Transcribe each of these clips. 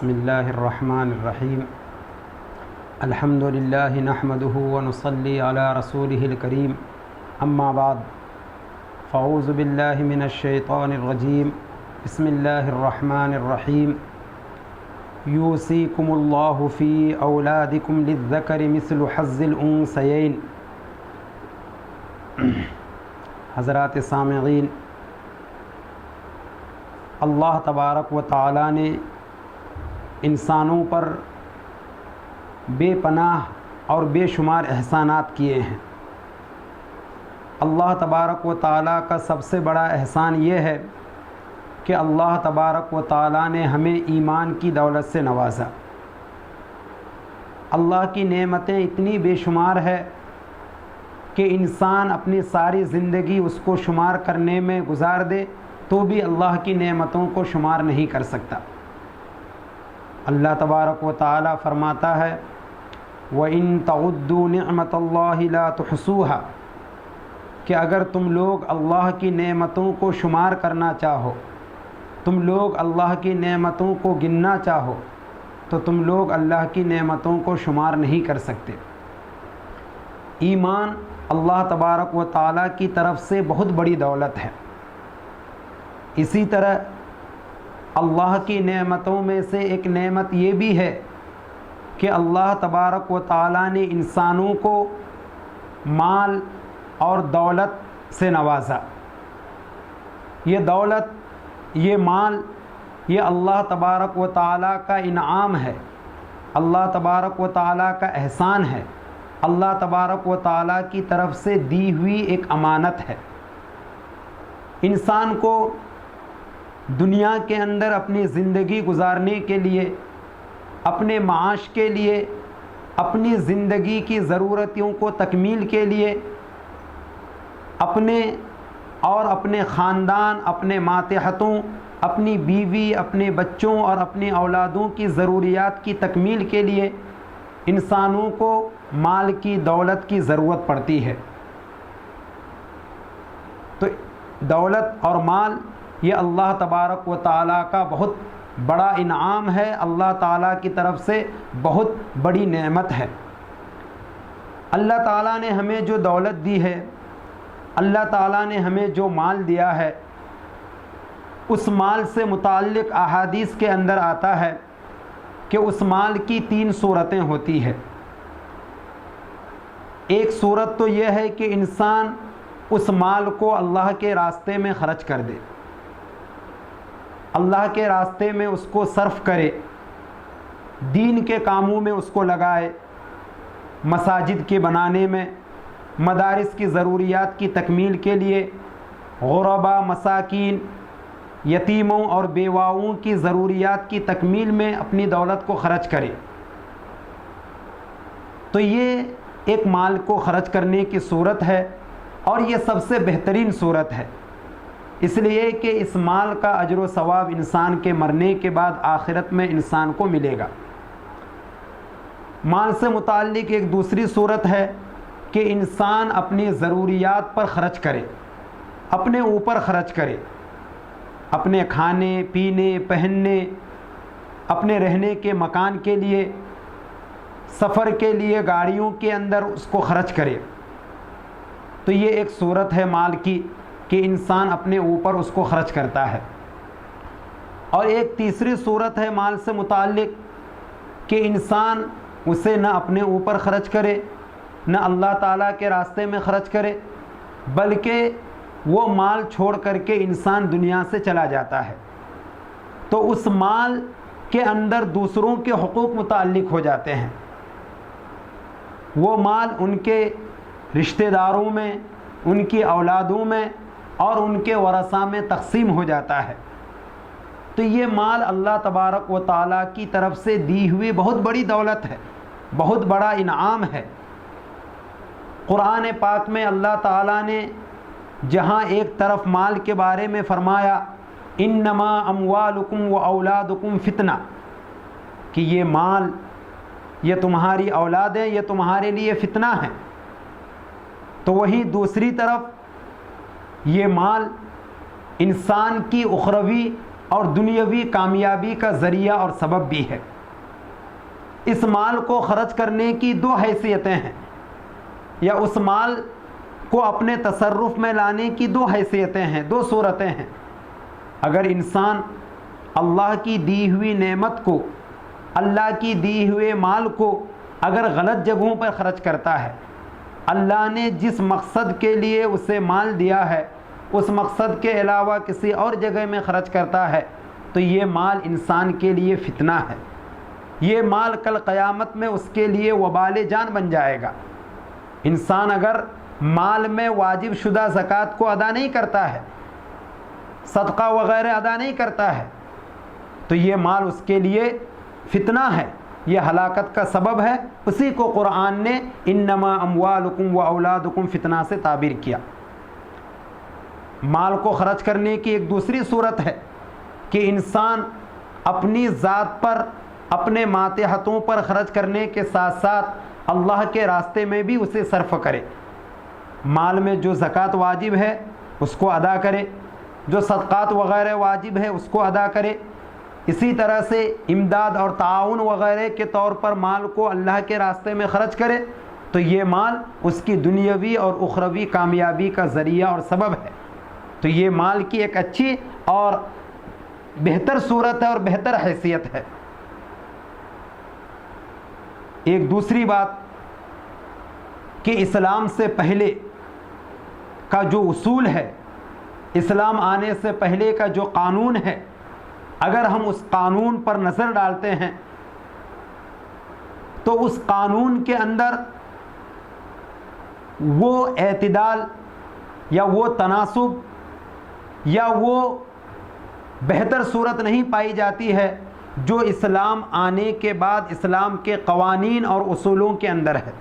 بسم اللہ الرحمن الرحیم الحمد للہ نحمدہ ونصلی علی رسولہ الکریم اما بعد فاعوذ باللہ من الشیطان الرجیم بسم اللہ الرحمن الرحیم یوصیکم اللہ فی اولادکم للذکر مثل حظ الانثیین۔ حضرات سامعین، اللہ تبارک و تعالی نے انسانوں پر بے پناہ اور بے شمار احسانات کیے ہیں۔ اللہ تبارک و تعالی کا سب سے بڑا احسان یہ ہے کہ اللہ تبارک و تعالی نے ہمیں ایمان کی دولت سے نوازا۔ اللہ کی نعمتیں اتنی بے شمار ہے کہ انسان اپنی ساری زندگی اس کو شمار کرنے میں گزار دے تو بھی اللہ کی نعمتوں کو شمار نہیں کر سکتا۔ اللہ تبارک و تعالی فرماتا ہے وَإِن تَعُدُّوا نِعْمَةَ اللَّهِ لَا تُحْصُوهَا، کہ اگر تم لوگ اللہ کی نعمتوں کو شمار کرنا چاہو، تم لوگ اللہ کی نعمتوں کو گننا چاہو تو تم لوگ اللہ کی نعمتوں کو شمار نہیں کر سکتے۔ ایمان اللہ تبارک و تعالی کی طرف سے بہت بڑی دولت ہے۔ اسی طرح اللہ کی نعمتوں میں سے ایک نعمت یہ بھی ہے کہ اللہ تبارک و تعالی نے انسانوں کو مال اور دولت سے نوازا۔ یہ دولت، یہ مال، یہ اللہ تبارک و تعالی کا انعام ہے، اللہ تبارک و تعالی کا احسان ہے، اللہ تبارک و تعالی کی طرف سے دی ہوئی ایک امانت ہے۔ انسان کو دنیا کے اندر اپنی زندگی گزارنے کے لیے، اپنے معاش کے لیے، اپنی زندگی کی ضرورتوں کو تکمیل کے لیے، اپنے اور اپنے خاندان، اپنے ماتحتوں، اپنی بیوی، اپنے بچوں اور اپنی اولادوں کی ضروریات کی تکمیل کے لیے انسانوں کو مال کی، دولت کی ضرورت پڑتی ہے۔ تو دولت اور مال یہ اللہ تبارک و تعالی کا بہت بڑا انعام ہے، اللہ تعالیٰ کی طرف سے بہت بڑی نعمت ہے۔ اللہ تعالیٰ نے ہمیں جو دولت دی ہے، اللہ تعالیٰ نے ہمیں جو مال دیا ہے، اس مال سے متعلق احادیث کے اندر آتا ہے کہ اس مال کی 3 صورتیں ہوتی ہیں۔ ایک صورت تو یہ ہے کہ انسان اس مال کو اللہ کے راستے میں خرچ کر دے، اللہ کے راستے میں اس کو صرف کرے، دین کے کاموں میں اس کو لگائے، مساجد کے بنانے میں، مدارس کی ضروریات کی تکمیل کے لیے، غربا، مساکین، یتیموں اور بیواؤں کی ضروریات کی تکمیل میں اپنی دولت کو خرچ کرے۔ تو یہ ایک مال کو خرچ کرنے کی صورت ہے اور یہ سب سے بہترین صورت ہے، اس لیے کہ اس مال کا اجر و ثواب انسان کے مرنے کے بعد آخرت میں انسان کو ملے گا۔ مال سے متعلق ایک دوسری صورت ہے کہ انسان اپنی ضروریات پر خرچ کرے، اپنے اوپر خرچ کرے، اپنے کھانے پینے، پہننے، اپنے رہنے کے مکان کے لیے، سفر کے لیے گاڑیوں کے اندر اس کو خرچ کرے۔ تو یہ ایک صورت ہے مال کی کہ انسان اپنے اوپر اس کو خرچ کرتا ہے۔ اور ایک تیسری صورت ہے مال سے متعلق کہ انسان اسے نہ اپنے اوپر خرچ کرے، نہ اللہ تعالیٰ کے راستے میں خرچ کرے، بلکہ وہ مال چھوڑ کر کے انسان دنیا سے چلا جاتا ہے تو اس مال کے اندر دوسروں کے حقوق متعلق ہو جاتے ہیں۔ وہ مال ان کے رشتہ داروں میں، ان کی اولادوں میں اور ان کے ورثاء میں تقسیم ہو جاتا ہے۔ تو یہ مال اللہ تبارک و تعالیٰ کی طرف سے دی ہوئی بہت بڑی دولت ہے، بہت بڑا انعام ہے۔ قرآن پاک میں اللہ تعالیٰ نے جہاں ایک طرف مال کے بارے میں فرمایا انما اموالکم و اولادکم فتنہ، کہ یہ مال، یہ تمہاری اولادیں، یہ تمہارے لیے فتنہ ہیں، تو وہیں دوسری طرف یہ مال انسان کی اخروی اور دنیاوی کامیابی کا ذریعہ اور سبب بھی ہے۔ اس مال کو خرچ کرنے کی دو حیثیتیں ہیں، یا اس مال کو اپنے تصرف میں لانے کی دو حیثیتیں ہیں، دو صورتیں ہیں۔ اگر انسان اللہ کی دی ہوئی نعمت کو، اللہ کی دی ہوئے مال کو اگر غلط جگہوں پر خرچ کرتا ہے، اللہ نے جس مقصد کے لیے اسے مال دیا ہے اس مقصد کے علاوہ کسی اور جگہ میں خرچ کرتا ہے، تو یہ مال انسان کے لیے فتنہ ہے۔ یہ مال کل قیامت میں اس کے لیے وبال جان بن جائے گا۔ انسان اگر مال میں واجب شدہ زکوٰۃ کو ادا نہیں کرتا ہے، صدقہ وغیرہ ادا نہیں کرتا ہے، تو یہ مال اس کے لیے فتنہ ہے، یہ ہلاکت کا سبب ہے۔ اسی کو قرآن نے انما اموالکم و اولادکم فتنہ سے تعبیر کیا۔ مال کو خرچ کرنے کی ایک دوسری صورت ہے کہ انسان اپنی ذات پر، اپنے ماتحتوں پر خرچ کرنے کے ساتھ ساتھ اللہ کے راستے میں بھی اسے صرف کرے۔ مال میں جو زکوٰۃ واجب ہے اس کو ادا کرے، جو صدقات وغیرہ واجب ہے اس کو ادا کرے۔ اسی طرح سے امداد اور تعاون وغیرہ کے طور پر مال کو اللہ کے راستے میں خرچ کرے، تو یہ مال اس کی دنیاوی اور اخروی کامیابی کا ذریعہ اور سبب ہے۔ تو یہ مال کی ایک اچھی اور بہتر صورت ہے اور بہتر حیثیت ہے۔ ایک دوسری بات کہ اسلام سے پہلے کا جو اصول ہے، اسلام آنے سے پہلے کا جو قانون ہے، اگر ہم اس قانون پر نظر ڈالتے ہیں تو اس قانون کے اندر وہ اعتدال یا وہ تناسب یا وہ بہتر صورت نہیں پائی جاتی ہے جو اسلام آنے کے بعد اسلام کے قوانین اور اصولوں کے اندر ہے۔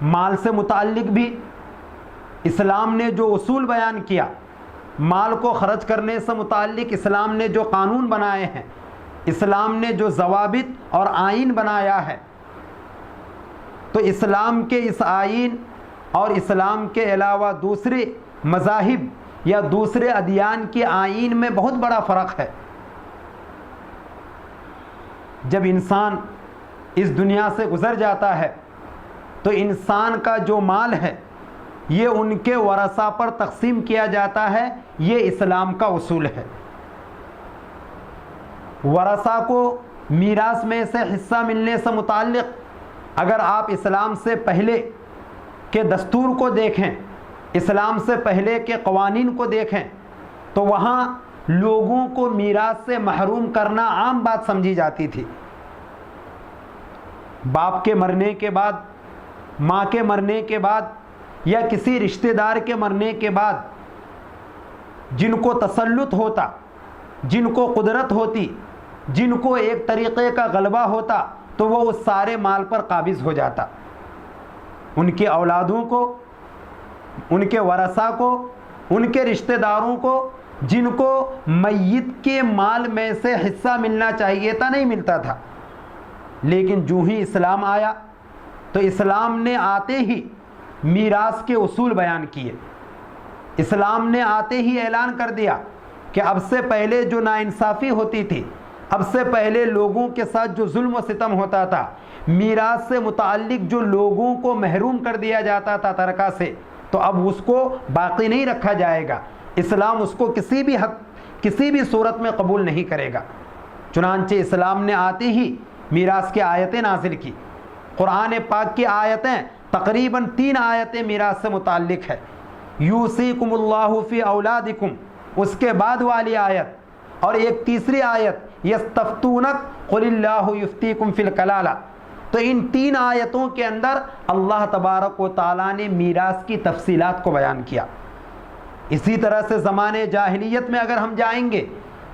مال سے متعلق بھی اسلام نے جو اصول بیان کیا، مال کو خرچ کرنے سے متعلق اسلام نے جو قانون بنائے ہیں، اسلام نے جو ضوابط اور آئین بنایا ہے، تو اسلام کے اس آئین اور اسلام کے علاوہ دوسرے مذاہب یا دوسرے ادیان کے آئین میں بہت بڑا فرق ہے۔ جب انسان اس دنیا سے گزر جاتا ہے تو انسان کا جو مال ہے یہ ان کے ورثاء پر تقسیم کیا جاتا ہے، یہ اسلام کا اصول ہے۔ ورثاء کو میراث میں سے حصہ ملنے سے متعلق اگر آپ اسلام سے پہلے کے دستور کو دیکھیں، اسلام سے پہلے کے قوانین کو دیکھیں، تو وہاں لوگوں کو میراث سے محروم کرنا عام بات سمجھی جاتی تھی۔ باپ کے مرنے کے بعد، ماں کے مرنے کے بعد یا کسی رشتہ دار کے مرنے کے بعد جن کو تسلط ہوتا، جن کو قدرت ہوتی، جن کو ایک طریقے کا غلبہ ہوتا، تو وہ اس سارے مال پر قابض ہو جاتا۔ ان کے اولادوں کو، ان کے ورثاء کو، ان کے رشتہ داروں کو جن کو میت کے مال میں سے حصہ ملنا چاہیے تھا نہیں ملتا تھا۔ لیکن جو ہی اسلام آیا تو اسلام نے آتے ہی میراث کے اصول بیان کیے۔ اسلام نے آتے ہی اعلان کر دیا کہ اب سے پہلے جو ناانصافی ہوتی تھی، اب سے پہلے لوگوں کے ساتھ جو ظلم و ستم ہوتا تھا، میراث سے متعلق جو لوگوں کو محروم کر دیا جاتا تھا ترکہ سے، تو اب اس کو باقی نہیں رکھا جائے گا۔ اسلام اس کو کسی بھی حد، کسی بھی صورت میں قبول نہیں کرے گا۔ چنانچہ اسلام نے آتے ہی میراث کی آیتیں نازل کی۔ قرآن پاک کی آیتیں تقریباً 3 آیتیں میراث سے متعلق ہے۔ یوصیکم اللہ فی اولادکم، اس کے بعد والی آیت، اور ایک تیسری آیت یستفتونک قل اللہ یفتیکم فی الکلالہ۔ تو ان 3 آیتوں کے اندر اللہ تبارک و تعالیٰ نے میراث کی تفصیلات کو بیان کیا۔ اسی طرح سے زمانے جاہلیت میں اگر ہم جائیں گے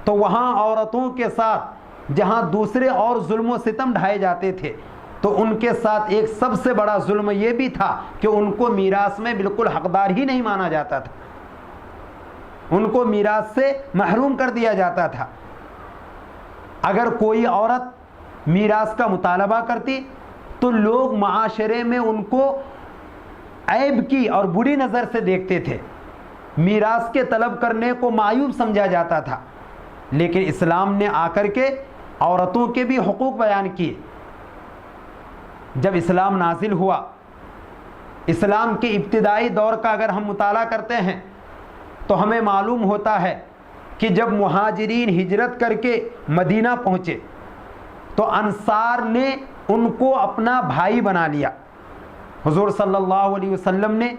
تو وہاں عورتوں کے ساتھ جہاں دوسرے اور ظلم و ستم ڈھائے جاتے تھے، تو ان کے ساتھ ایک سب سے بڑا ظلم یہ بھی تھا کہ ان کو میراث میں بالکل حقدار ہی نہیں مانا جاتا تھا، ان کو میراث سے محروم کر دیا جاتا تھا۔ اگر کوئی عورت میراث کا مطالبہ کرتی تو لوگ معاشرے میں ان کو عیب کی اور بری نظر سے دیکھتے تھے۔ میراث کے طلب کرنے کو معیوب سمجھا جاتا تھا، لیکن اسلام نے آ کر کے عورتوں کے بھی حقوق بیان کیے۔ جب اسلام نازل ہوا، اسلام کے ابتدائی دور کا اگر ہم مطالعہ کرتے ہیں تو ہمیں معلوم ہوتا ہے کہ جب مہاجرین ہجرت کر کے مدینہ پہنچے تو انصار نے ان کو اپنا بھائی بنا لیا۔ حضور صلی اللہ علیہ وسلم نے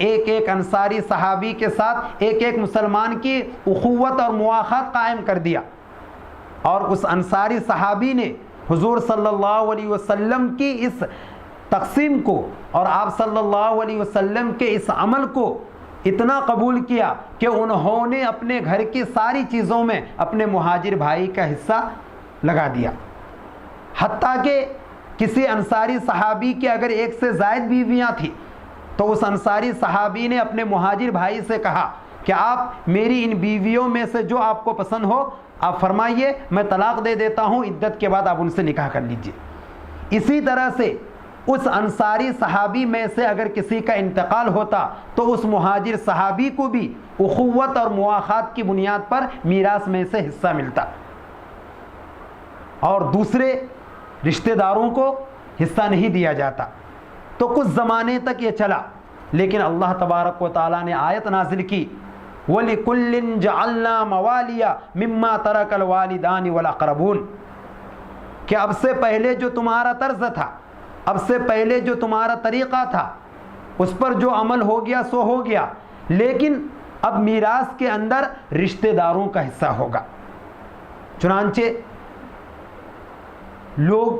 ایک ایک انصاری صحابی کے ساتھ ایک ایک مسلمان کی اخوت اور مواخات قائم کر دیا، اور اس انصاری صحابی نے حضور صلی اللہ علیہ وسلم کی اس تقسیم کو اور آپ صلی اللہ علیہ وسلم کے اس عمل کو اتنا قبول کیا کہ انہوں نے اپنے گھر کی ساری چیزوں میں اپنے مہاجر بھائی کا حصہ لگا دیا۔ حتیٰ کہ کسی انصاری صحابی کے اگر ایک سے زائد بیویاں تھیں تو اس انصاری صحابی نے اپنے مہاجر بھائی سے کہا کہ آپ میری ان بیویوں میں سے جو آپ کو پسند ہو آپ فرمائیے، میں طلاق دے دیتا ہوں، عدت کے بعد آپ ان سے نکاح کر لیجئے۔ اسی طرح سے اس انصاری صحابی میں سے اگر کسی کا انتقال ہوتا تو اس مہاجر صحابی کو بھی اخوت اور مواخات کی بنیاد پر میراث میں سے حصہ ملتا، اور دوسرے رشتہ داروں کو حصہ نہیں دیا جاتا۔ تو کچھ زمانے تک یہ چلا، لیکن اللہ تبارک و تعالیٰ نے آیت نازل کی وَلِكُلٍّ جَعَلْنَا مَوَالِيَ مِمَّا تَرَكَ الْوَالِدَانِ وَالْأَقْرَبُونَ، کہ اب سے پہلے جو تمہارا طرز تھا، اب سے پہلے جو تمہارا طریقہ تھا، اس پر جو عمل ہو گیا سو ہو گیا، لیکن اب میراث کے اندر رشتہ داروں کا حصہ ہوگا۔ چنانچہ لوگ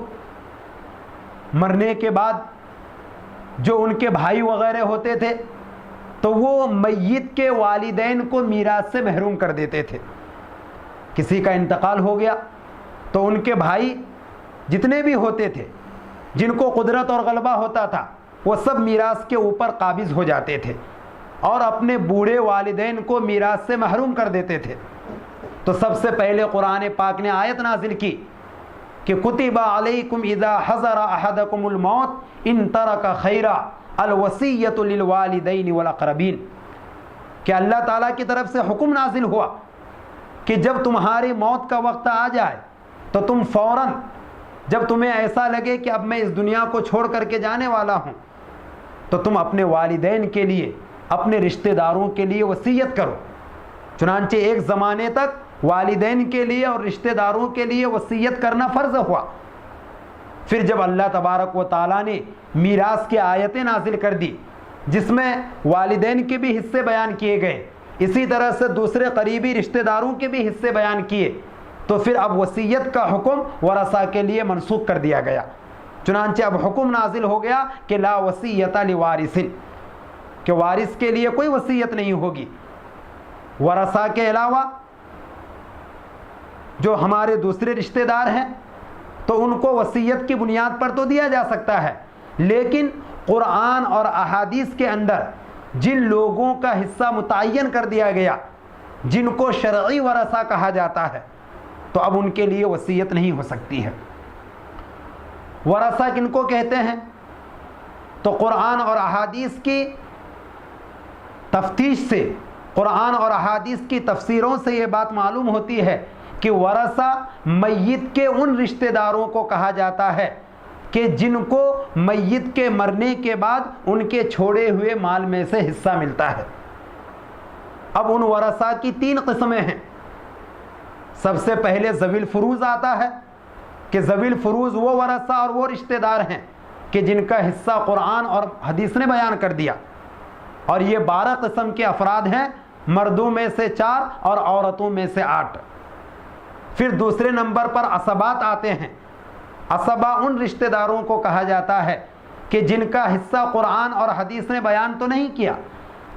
مرنے کے بعد جو ان کے بھائی وغیرہ ہوتے تھے تو وہ میت کے والدین کو میراث سے محروم کر دیتے تھے۔ کسی کا انتقال ہو گیا تو ان کے بھائی جتنے بھی ہوتے تھے جن کو قدرت اور غلبہ ہوتا تھا وہ سب میراث کے اوپر قابض ہو جاتے تھے اور اپنے بوڑھے والدین کو میراث سے محروم کر دیتے تھے۔ تو سب سے پہلے قرآن پاک نے آیت نازل کی کہ کتب علیکم اذا حضر احدکم الموت ان ترک خیرا الوصیۃ للوالدین والاقربین، کہ اللہ تعالیٰ کی طرف سے حکم نازل ہوا کہ جب تمہاری موت کا وقت آ جائے تو تم فوراً، جب تمہیں ایسا لگے کہ اب میں اس دنیا کو چھوڑ کر کے جانے والا ہوں، تو تم اپنے والدین کے لیے، اپنے رشتہ داروں کے لیے وصیت کرو۔ چنانچہ ایک زمانے تک والدین کے لیے اور رشتہ داروں کے لیے وصیت کرنا فرض ہوا۔ پھر جب اللہ تبارک و تعالیٰ نے میراث کی آیتیں نازل کر دی جس میں والدین کے بھی حصے بیان کیے گئے، اسی طرح سے دوسرے قریبی رشتہ داروں کے بھی حصے بیان کیے، تو پھر اب وصیت کا حکم ورثہ کے لیے منسوخ کر دیا گیا۔ چنانچہ اب حکم نازل ہو گیا کہ لا وصیۃ لوارث، کہ وارث کے لیے کوئی وصیت نہیں ہوگی۔ ورثہ کے علاوہ جو ہمارے دوسرے رشتہ دار ہیں تو ان کو وصیت کی بنیاد پر تو دیا جا سکتا ہے، لیکن قرآن اور احادیث کے اندر جن لوگوں کا حصہ متعین کر دیا گیا، جن کو شرعی ورثہ کہا جاتا ہے، تو اب ان کے لیے وصیت نہیں ہو سکتی ہے۔ ورثہ کن کو کہتے ہیں؟ تو قرآن اور احادیث کی تفتیش سے، قرآن اور احادیث کی تفسیروں سے یہ بات معلوم ہوتی ہے کہ ورثہ میت کے ان رشتہ داروں کو کہا جاتا ہے کہ جن کو میت کے مرنے کے بعد ان کے چھوڑے ہوئے مال میں سے حصہ ملتا ہے۔ اب ان ورثہ کی تین قسمیں ہیں۔ سب سے پہلے ذوی الفروض آتا ہے کہ ذوی الفروض وہ ورثہ اور وہ رشتہ دار ہیں کہ جن کا حصہ قرآن اور حدیث نے بیان کر دیا، اور یہ 12 قسم کے افراد ہیں، مردوں میں سے 4 اور عورتوں میں سے 8۔ پھر دوسرے نمبر پر عصبات آتے ہیں۔ عصبہ ان رشتہ داروں کو کہا جاتا ہے کہ جن کا حصہ قرآن اور حدیث نے بیان تو نہیں کیا،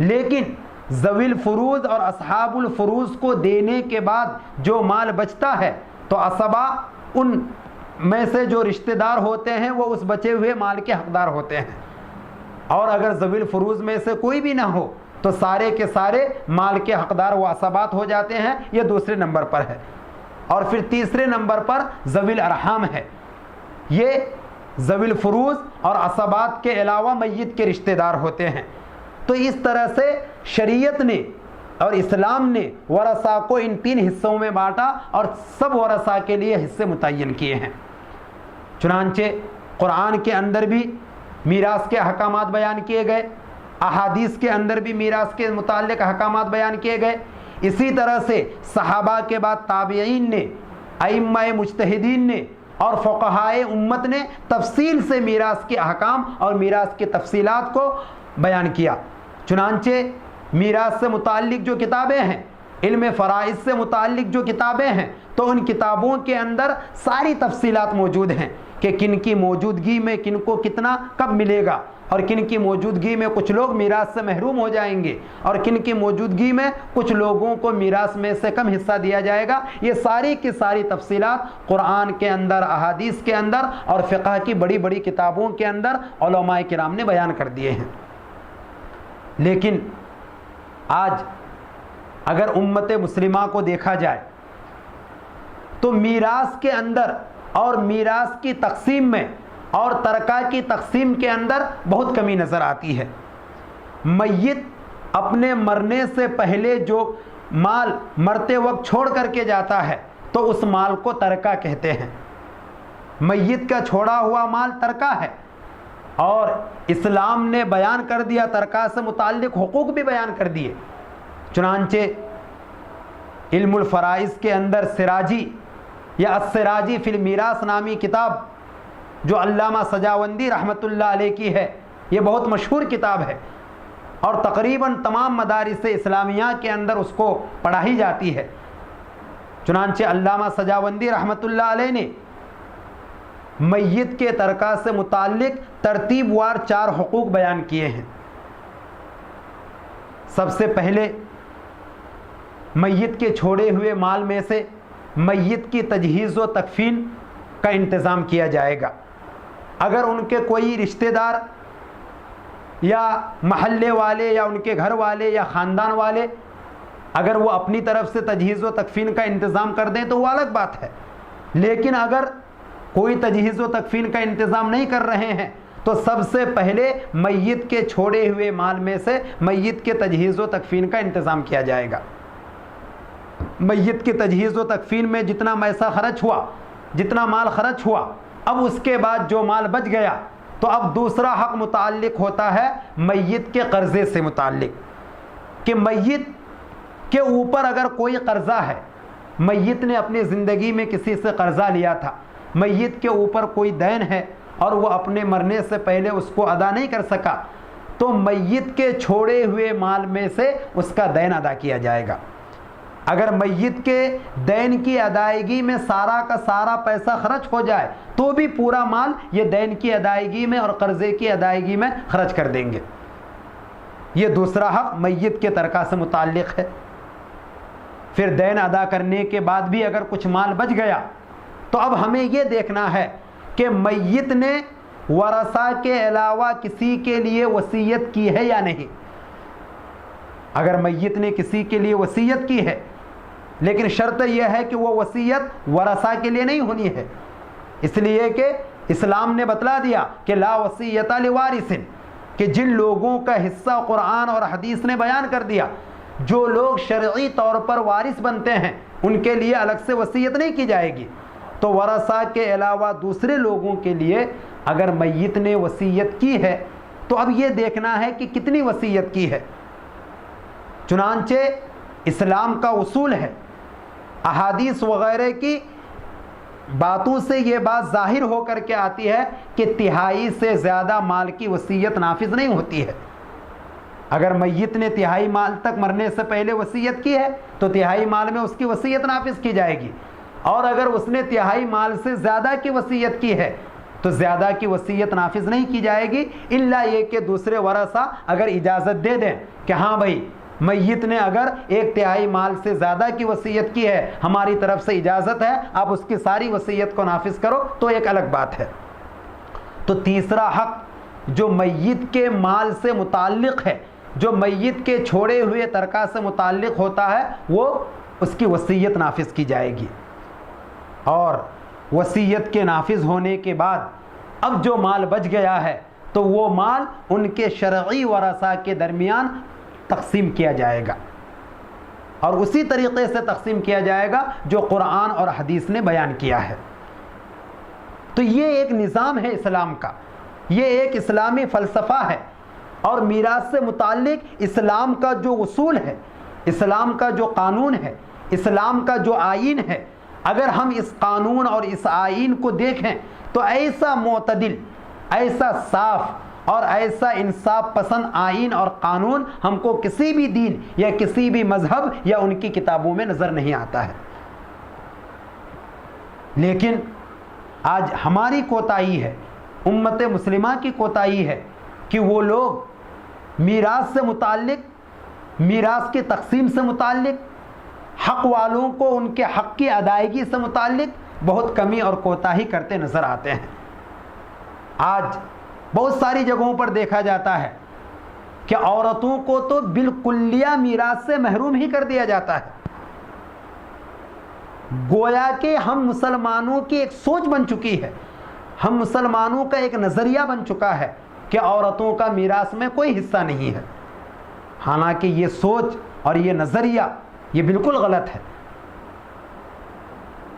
لیکن ذوی الفروض اور اصحاب الفروض کو دینے کے بعد جو مال بچتا ہے تو عصبہ ان میں سے جو رشتہ دار ہوتے ہیں وہ اس بچے ہوئے مال کے حقدار ہوتے ہیں، اور اگر ذوی الفروض میں سے کوئی بھی نہ ہو تو سارے کے سارے مال کے حقدار وہ عصبات ہو جاتے ہیں۔ یہ دوسرے نمبر پر ہے۔ اور پھر تیسرے نمبر پر ذوی الارحام ہے۔ یہ ذوی الفروض اور عصبات کے علاوہ میت کے رشتہ دار ہوتے ہیں۔ تو اس طرح سے شریعت نے اور اسلام نے ورثہ کو ان 3 حصوں میں بانٹا اور سب ورثہ کے لیے حصے متعین کیے ہیں۔ چنانچہ قرآن کے اندر بھی میراث کے احکامات بیان کیے گئے، احادیث کے اندر بھی میراث کے متعلق احکامات بیان کیے گئے۔ اسی طرح سے صحابہ کے بعد تابعین نے، ائمہ مجتہدین نے اور فقہائے امت نے تفصیل سے میراث کے احکام اور میراث کی تفصیلات کو بیان کیا۔ چنانچہ میراث سے متعلق جو کتابیں ہیں، علم فرائض سے متعلق جو کتابیں ہیں، تو ان کتابوں کے اندر ساری تفصیلات موجود ہیں کہ کن کی موجودگی میں کن کو کتنا کب ملے گا، اور کن کی موجودگی میں کچھ لوگ میراث سے محروم ہو جائیں گے، اور کن کی موجودگی میں کچھ لوگوں کو میراث میں سے کم حصہ دیا جائے گا۔ یہ ساری کی ساری تفصیلات قرآن کے اندر، احادیث کے اندر اور فقہ کی بڑی بڑی کتابوں کے اندر علماء کرام نے بیان کر دیے ہیں۔ لیکن آج اگر امت مسلمہ کو دیکھا جائے تو میراث کے اندر اور میراث کی تقسیم میں اور ترکہ کی تقسیم کے اندر بہت کمی نظر آتی ہے۔ میت اپنے مرنے سے پہلے جو مال مرتے وقت چھوڑ کر کے جاتا ہے تو اس مال کو ترکہ کہتے ہیں۔ میت کا چھوڑا ہوا مال ترکہ ہے، اور اسلام نے بیان کر دیا، ترکہ سے متعلق حقوق بھی بیان کر دیے۔ چنانچہ علم الفرائض کے اندر سراجی یا السراجی فی المیراث نامی کتاب جو علامہ سجاوندی رحمۃ اللہ علیہ کی ہے، یہ بہت مشہور کتاب ہے اور تقریباً تمام مدارس اسلامیہ کے اندر اس کو پڑھائی جاتی ہے۔ چنانچہ علامہ سجاوندی رحمۃ اللہ علیہ نے میت کے ترکہ سے متعلق ترتیب وار 4 حقوق بیان کیے ہیں۔ سب سے پہلے میت کے چھوڑے ہوئے مال میں سے میت کی تجہیز و تکفین کا انتظام کیا جائے گا۔ اگر ان کے کوئی رشتہ دار یا محلے والے یا ان کے گھر والے یا خاندان والے اگر وہ اپنی طرف سے تجہیز و تکفین کا انتظام کر دیں تو وہ الگ بات ہے، لیکن اگر کوئی تجہیز و تکفین کا انتظام نہیں کر رہے ہیں تو سب سے پہلے میت کے چھوڑے ہوئے مال میں سے میت کے تجہیز و تکفین کا انتظام کیا جائے گا۔ میت کی تجہیز و تکفین میں جتنا پیسہ خرچ ہوا، جتنا مال خرچ ہوا، اب اس کے بعد جو مال بچ گیا تو اب دوسرا حق متعلق ہوتا ہے میت کے قرضے سے متعلق، کہ میت کے اوپر اگر کوئی قرضہ ہے، میت نے اپنی زندگی میں کسی سے قرضہ لیا تھا، میت کے اوپر کوئی دین ہے اور وہ اپنے مرنے سے پہلے اس کو ادا نہیں کر سکا، تو میت کے چھوڑے ہوئے مال میں سے اس کا دین ادا کیا جائے گا۔ اگر میت کے دین کی ادائیگی میں سارا کا سارا پیسہ خرچ ہو جائے تو بھی پورا مال یہ دین کی ادائیگی میں اور قرضے کی ادائیگی میں خرچ کر دیں گے۔ یہ دوسرا حق میت کے ترکہ سے متعلق ہے۔ پھر دین ادا کرنے کے بعد بھی اگر کچھ مال بچ گیا تو اب ہمیں یہ دیکھنا ہے کہ میت نے ورثہ کے علاوہ کسی کے لیے وصیت کی ہے یا نہیں۔ اگر میت نے کسی کے لیے وصیت کی ہے، لیکن شرط یہ ہے کہ وہ وصیت ورثہ کے لیے نہیں ہونی ہے، اس لیے کہ اسلام نے بتلا دیا کہ لا وصیت لوارث، کہ جن لوگوں کا حصہ قرآن اور حدیث نے بیان کر دیا، جو لوگ شرعی طور پر وارث بنتے ہیں ان کے لیے الگ سے وصیت نہیں کی جائے گی۔ تو ورثہ کے علاوہ دوسرے لوگوں کے لیے اگر میت نے وصیت کی ہے تو اب یہ دیکھنا ہے کہ کتنی وصیت کی ہے۔ چنانچہ اسلام کا اصول ہے، احادیث وغیرہ کی باتوں سے یہ بات ظاہر ہو کر کے آتی ہے کہ تہائی سے زیادہ مال کی وصیت نافذ نہیں ہوتی ہے۔ اگر میت نے تہائی مال تک مرنے سے پہلے وصیت کی ہے تو تہائی مال میں اس کی وصیت نافذ کی جائے گی، اور اگر اس نے تہائی مال سے زیادہ کی وصیت کی ہے تو زیادہ کی وصیت نافذ نہیں کی جائے گی، الا یہ کہ دوسرے ورثہ اگر اجازت دے دیں کہ ہاں بھائی میت نے اگر 1/3 مال سے زیادہ کی وصیت کی ہے، ہماری طرف سے اجازت ہے، آپ اس کی ساری وصیت کو نافذ کرو، تو ایک الگ بات ہے۔ تو تیسرا حق جو میت کے مال سے متعلق ہے، جو میت کے چھوڑے ہوئے ترکہ سے متعلق ہوتا ہے، وہ اس کی وصیت نافذ کی جائے گی، اور وصیت کے نافذ ہونے کے بعد اب جو مال بچ گیا ہے تو وہ مال ان کے شرعی ورثہ کے درمیان تقسیم کیا جائے گا۔ اور اسی طریقے سے تقسیم کیا جائے گا جو قرآن اور حدیث نے بیان کیا ہے۔ تو یہ ایک نظام ہے اسلام کا، یہ ایک اسلامی فلسفہ ہے، اور میراث سے متعلق اسلام کا جو اصول ہے، اسلام کا جو قانون ہے، اسلام کا جو آئین ہے، اگر ہم اس قانون اور اس آئین کو دیکھیں تو ایسا معتدل، ایسا صاف اور ایسا انصاف پسند آئین اور قانون ہم کو کسی بھی دین یا کسی بھی مذہب یا ان کی کتابوں میں نظر نہیں آتا ہے۔ لیکن آج ہماری کوتاہی ہے، امت مسلمہ کی کوتاہی ہے کہ وہ لوگ میراث سے متعلق، میراث کی تقسیم سے متعلق، حق والوں کو ان کے حق کی ادائیگی سے متعلق بہت کمی اور کوتاہی کرتے نظر آتے ہیں۔ آج بہت ساری جگہوں پر دیکھا جاتا ہے کہ عورتوں کو تو بالکلیہ میراث سے محروم ہی کر دیا جاتا ہے۔ گویا کہ ہم مسلمانوں کی ایک سوچ بن چکی ہے، ہم مسلمانوں کا ایک نظریہ بن چکا ہے کہ عورتوں کا میراث میں کوئی حصہ نہیں ہے، حالانکہ یہ سوچ اور یہ نظریہ یہ بالکل غلط ہے۔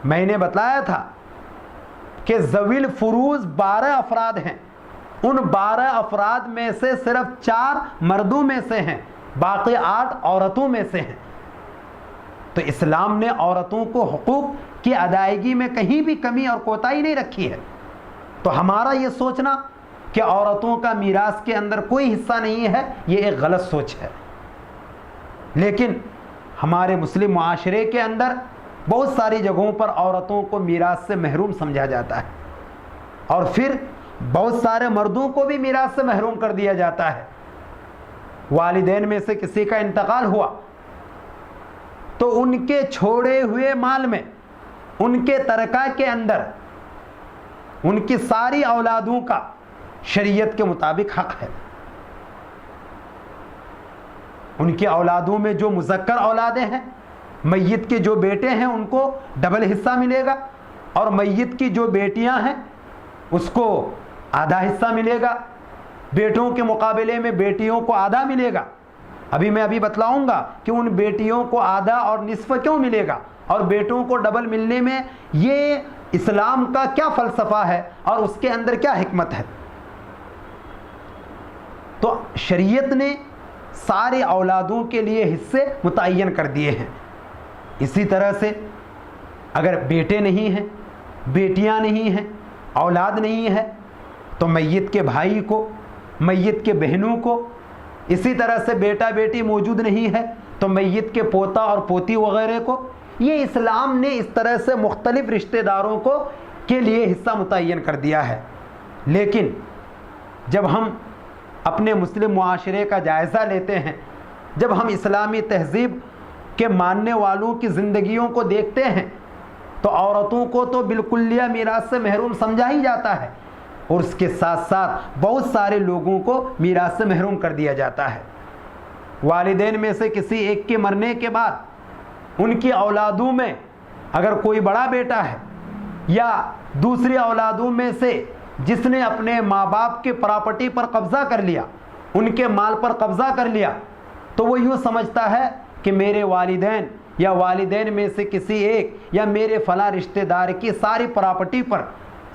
میں نے بتایا تھا کہ ذوی الفروض 12 افراد ہیں، ان 12 افراد میں سے صرف 4 مردوں میں سے ہیں، باقی 8 عورتوں میں سے ہیں۔ تو اسلام نے عورتوں کو حقوق کی ادائیگی میں کہیں بھی کمی اور کوتاہی نہیں رکھی ہے۔ تو ہمارا یہ سوچنا کہ عورتوں کا میراث کے اندر کوئی حصہ نہیں ہے، یہ ایک غلط سوچ ہے۔ لیکن ہمارے مسلم معاشرے کے اندر بہت ساری جگہوں پر عورتوں کو میراث سے محروم سمجھا جاتا ہے، اور پھر بہت سارے مردوں کو بھی میراث سے محروم کر دیا جاتا ہے۔ والدین میں سے کسی کا انتقال ہوا تو ان کے چھوڑے ہوئے مال میں، ان کے ترکہ کے اندر ان کی ساری اولادوں کا شریعت کے مطابق حق ہے۔ ان کی اولادوں میں جو مذکر اولادیں ہیں، میت کے جو بیٹے ہیں ان کو ڈبل حصہ ملے گا، اور میت کی جو بیٹیاں ہیں اس کو آدھا حصہ ملے گا، بیٹوں کے مقابلے میں بیٹیوں کو آدھا ملے گا۔ میں ابھی بتلاؤں گا کہ ان بیٹیوں کو آدھا اور نصف کیوں ملے گا، اور بیٹوں کو ڈبل ملنے میں یہ اسلام کا کیا فلسفہ ہے اور اس کے اندر کیا حکمت ہے۔ تو شریعت نے سارے اولادوں کے لیے حصے متعین کر دیے ہیں۔ اسی طرح سے اگر بیٹے نہیں ہیں، بیٹیاں نہیں ہیں، اولاد نہیں ہے، تو میت کے بھائی کو، میت کے بہنوں کو، اسی طرح سے بیٹا بیٹی موجود نہیں ہے تو میت کے پوتا اور پوتی وغیرہ کو، یہ اسلام نے اس طرح سے مختلف رشتہ داروں کو کے لیے حصہ متعین کر دیا ہے۔ لیکن جب ہم اپنے مسلم معاشرے کا جائزہ لیتے ہیں، جب ہم اسلامی تہذیب کے ماننے والوں کی زندگیوں کو دیکھتے ہیں، تو عورتوں کو تو بالکلیہ میراث سے محروم سمجھا ہی جاتا ہے، اور اس کے ساتھ ساتھ بہت سارے لوگوں کو میراث سے محروم کر دیا جاتا ہے۔ والدین میں سے کسی ایک کے مرنے کے بعد ان کی اولادوں میں اگر کوئی بڑا بیٹا ہے یا دوسری اولادوں میں سے جس نے اپنے ماں باپ کے پراپرٹی پر قبضہ کر لیا، ان کے مال پر قبضہ کر لیا، تو وہ یوں سمجھتا ہے کہ میرے والدین یا والدین میں سے کسی ایک یا میرے فلاں رشتہ دار کی ساری پراپرٹی پر،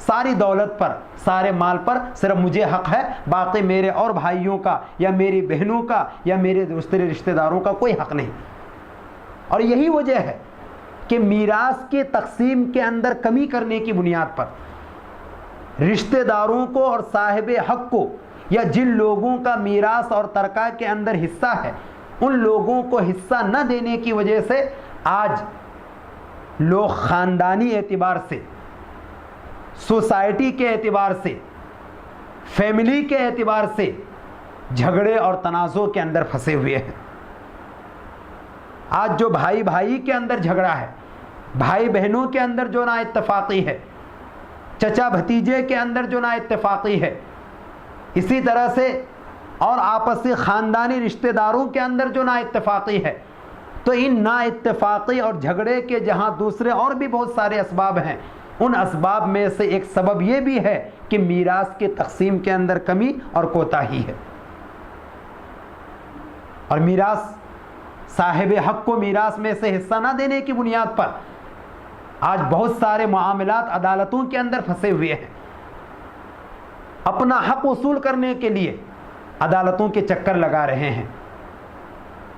ساری دولت پر، سارے مال پر صرف مجھے حق ہے، باقی میرے اور بھائیوں کا یا میری بہنوں کا یا میرے دوسرے رشتہ داروں کا کوئی حق نہیں۔ اور یہی وجہ ہے کہ میراث کی تقسیم کے اندر کمی کرنے کی بنیاد پر رشتہ داروں کو اور صاحب حق کو، یا جن لوگوں کا میراث اور ترکہ کے اندر حصہ ہے، ان لوگوں کو حصہ نہ دینے کی وجہ سے آج لوگ خاندانی اعتبار سے، سوسائٹی کے اعتبار سے، فیملی کے اعتبار سے جھگڑے اور تنازع کے اندر پھنسے ہوئے ہیں۔ آج جو بھائی بھائی کے اندر جھگڑا ہے، بھائی بہنوں کے اندر جو نا اتفاقی ہے، چچا بھتیجے کے اندر جو نا اتفاقی ہے، اسی طرح سے اور آپسی خاندانی رشتہ داروں کے اندر جو نا اتفاقی ہے، تو ان نا اتفاقی اور جھگڑے کے جہاں دوسرے اور بھی بہت سارے اسباب ہیں، ان اسباب میں سے ایک سبب یہ بھی ہے کہ میراث کی تقسیم کے اندر کمی اور کوتاہی ہے۔ اور میراث صاحب حق کو میراث میں سے حصہ نہ دینے کی بنیاد پر آج بہت سارے معاملات عدالتوں کے اندر پھنسے ہوئے ہیں. اپنا حق وصول کرنے کے لیے عدالتوں کے چکر لگا رہے ہیں.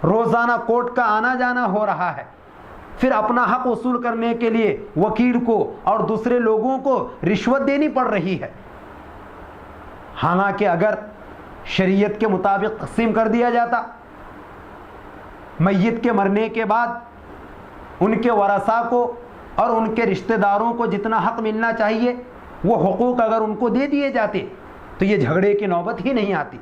روزانہ کورٹ کا آنا جانا ہو رہا ہے. پھر اپنا حق وصول کرنے کے لیے وکیل کو اور دوسرے لوگوں کو رشوت دینی پڑ رہی ہے. حالانکہ اگر شریعت کے مطابق تقسیم کر دیا جاتا، میت کے مرنے کے بعد ان کے ورثاء کو اور ان کے رشتہ داروں کو جتنا حق ملنا چاہیے وہ حقوق اگر ان کو دے دیے جاتے تو یہ جھگڑے کی نوبت ہی نہیں آتی.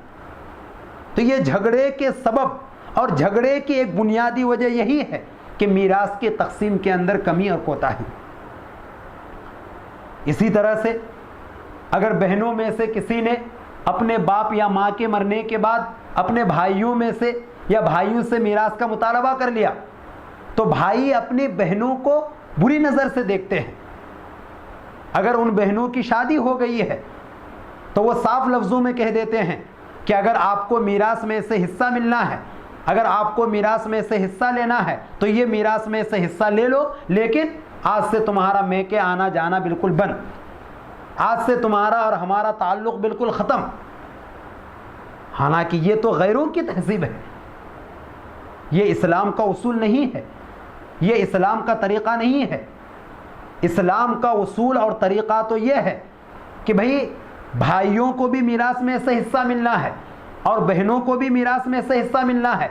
تو یہ جھگڑے کے سبب اور جھگڑے کی ایک بنیادی وجہ یہی ہے کہ میراث کی تقسیم کے اندر کمی اور کوتاہی. اسی طرح سے اگر بہنوں میں سے کسی نے اپنے باپ یا ماں کے مرنے کے بعد اپنے بھائیوں میں سے یا بھائیوں سے میراث کا مطالبہ کر لیا تو بھائی اپنی بہنوں کو بری نظر سے دیکھتے ہیں. اگر ان بہنوں کی شادی ہو گئی ہے تو وہ صاف لفظوں میں کہہ دیتے ہیں کہ اگر آپ کو میراث میں سے حصہ ملنا ہے، اگر آپ کو میراث میں سے حصہ لینا ہے تو یہ میراث میں سے حصہ لے لو، لیکن آج سے تمہارا میکے آنا جانا بالکل بند، آج سے تمہارا اور ہمارا تعلق بالکل ختم. حالانکہ یہ تو غیروں کی تہذیب ہے، یہ اسلام کا اصول نہیں ہے، یہ اسلام کا طریقہ نہیں ہے. اسلام کا اصول اور طریقہ تو یہ ہے کہ بھئی بھائیوں کو بھی میراث میں سے حصہ ملنا ہے اور بہنوں کو بھی میراث میں سے حصہ ملنا ہے.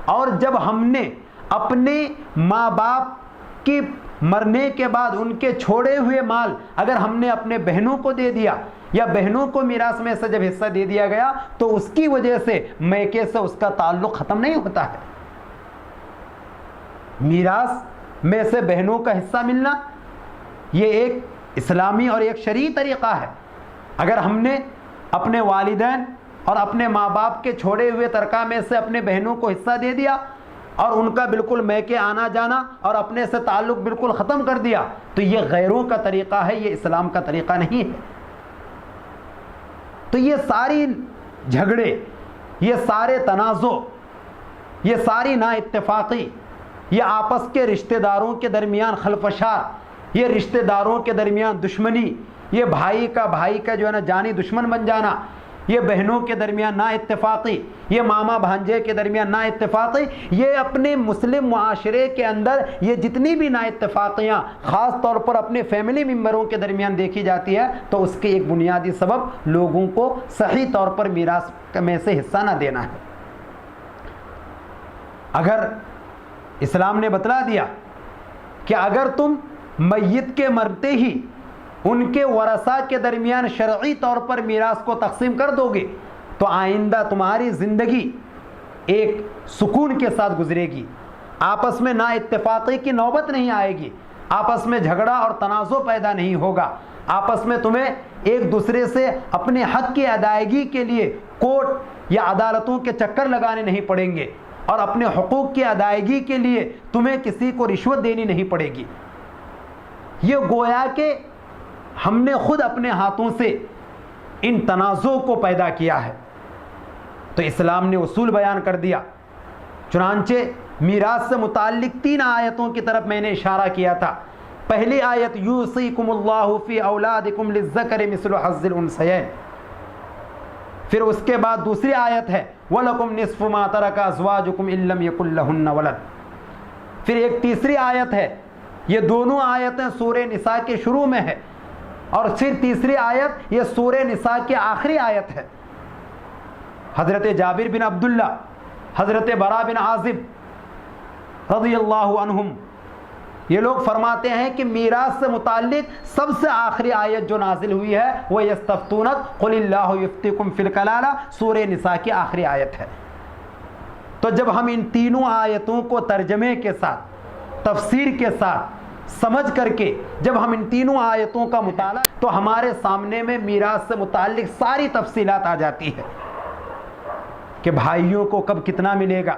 اور جب ہم نے اپنے ماں باپ کی مرنے کے بعد ان کے چھوڑے ہوئے مال اگر ہم نے اپنے بہنوں کو دے دیا یا بہنوں کو میراث میں سے جب حصہ دے دیا گیا تو اس کی وجہ سے میکے سے اس کا تعلق ختم نہیں ہوتا ہے. میراث میں سے بہنوں کا حصہ ملنا یہ ایک اسلامی اور ایک شرعی طریقہ ہے. اگر ہم نے اپنے والدین اور اپنے ماں باپ کے چھوڑے ہوئے ترکہ میں سے اپنے بہنوں کو حصہ دے دیا اور ان کا بالکل میکے آنا جانا اور اپنے سے تعلق بالکل ختم کر دیا تو یہ غیروں کا طریقہ ہے، یہ اسلام کا طریقہ نہیں ہے. تو یہ ساری جھگڑے، یہ سارے تنازع، یہ ساری نا اتفاقی، یہ آپس کے رشتہ داروں کے درمیان خلفشار، یہ رشتہ داروں کے درمیان دشمنی، یہ بھائی کا جو ہے نا جانی دشمن بن جانا، یہ بہنوں کے درمیان نا اتفاقی، یہ ماما بھانجے کے درمیان نا اتفاقی، یہ اپنے مسلم معاشرے کے اندر یہ جتنی بھی نا اتفاقیاں خاص طور پر اپنے فیملی ممبروں کے درمیان دیکھی جاتی ہے تو اس کے ایک بنیادی سبب لوگوں کو صحیح طور پر میراث میں سے حصہ نہ دینا ہے. اگر اسلام نے بتلا دیا کہ اگر تم میت کے مرتے ہی ان کے ورثاء کے درمیان شرعی طور پر میراث کو تقسیم کر دو گے تو آئندہ تمہاری زندگی ایک سکون کے ساتھ گزرے گی، آپس میں نا اتفاقی کی نوبت نہیں آئے گی، آپس میں جھگڑا اور تنازع پیدا نہیں ہوگا، آپس میں تمہیں ایک دوسرے سے اپنے حق کی ادائیگی کے لیے کورٹ یا عدالتوں کے چکر لگانے نہیں پڑیں گے اور اپنے حقوق کی ادائیگی کے لیے تمہیں کسی کو رشوت دینی نہیں پڑے گی. یہ گویا کہ ہم نے خود اپنے ہاتھوں سے ان تنازع کو پیدا کیا ہے. تو اسلام نے اصول بیان کر دیا. چنانچہ میراث سے متعلق 3 آیتوں کی طرف میں نے اشارہ کیا تھا. پہلی آیت یوصیکم اللہ فی اولادکم للذکر مثل حظ الانثیین، پھر اس کے بعد دوسری آیت ہے وَلَكُمْ نِصْفُ مَا تَرَكَ أَزْوَاجُكُمْ إِن لَّمْ يَكُن لَّهُنَّ وَلَدٌ، پھر ایک تیسری آیت ہے. یہ دونوں آیتیں سورہ نساء کے شروع میں ہے اور پھر تیسری آیت یہ سورہ نساء کی آخری آیت ہے. حضرت جابر بن عبداللہ، حضرت برا بن عازب رضی اللہ عنہم یہ لوگ فرماتے ہیں کہ میراث سے متعلق سب سے آخری آیت جو نازل ہوئی ہے وہ یستفتونک قل اللہ یفتیکم فی الکلالہ، سورہ نساء کی آخری آیت ہے. تو جب ہم ان تینوں آیتوں کو ترجمے کے ساتھ، تفسیر کے ساتھ سمجھ کر کے جب ہم ان تینوں آیتوں کا مطالعہ تو ہمارے سامنے میں میراث سے متعلق ساری تفصیلات آ جاتی ہے کہ بھائیوں کو کب کتنا ملے گا،